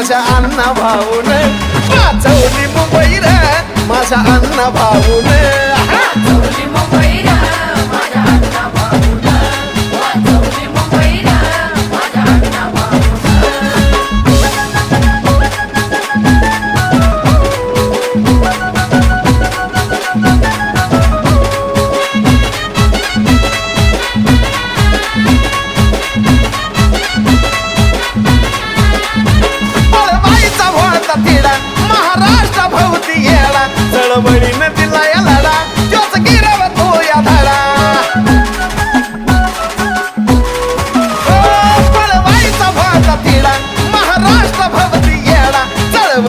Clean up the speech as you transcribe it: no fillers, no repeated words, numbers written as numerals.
माझ्या अण्णा भाऊन वाचवली मुंबई रे माझ्या अण्णा भाऊन वाचवली मुंबई रे माझ्या अण्णा भाऊन वाचवली मुंबई रे माझ्या अण्णा भाऊन महाराष्ट्र भोवती येळा चळवळीने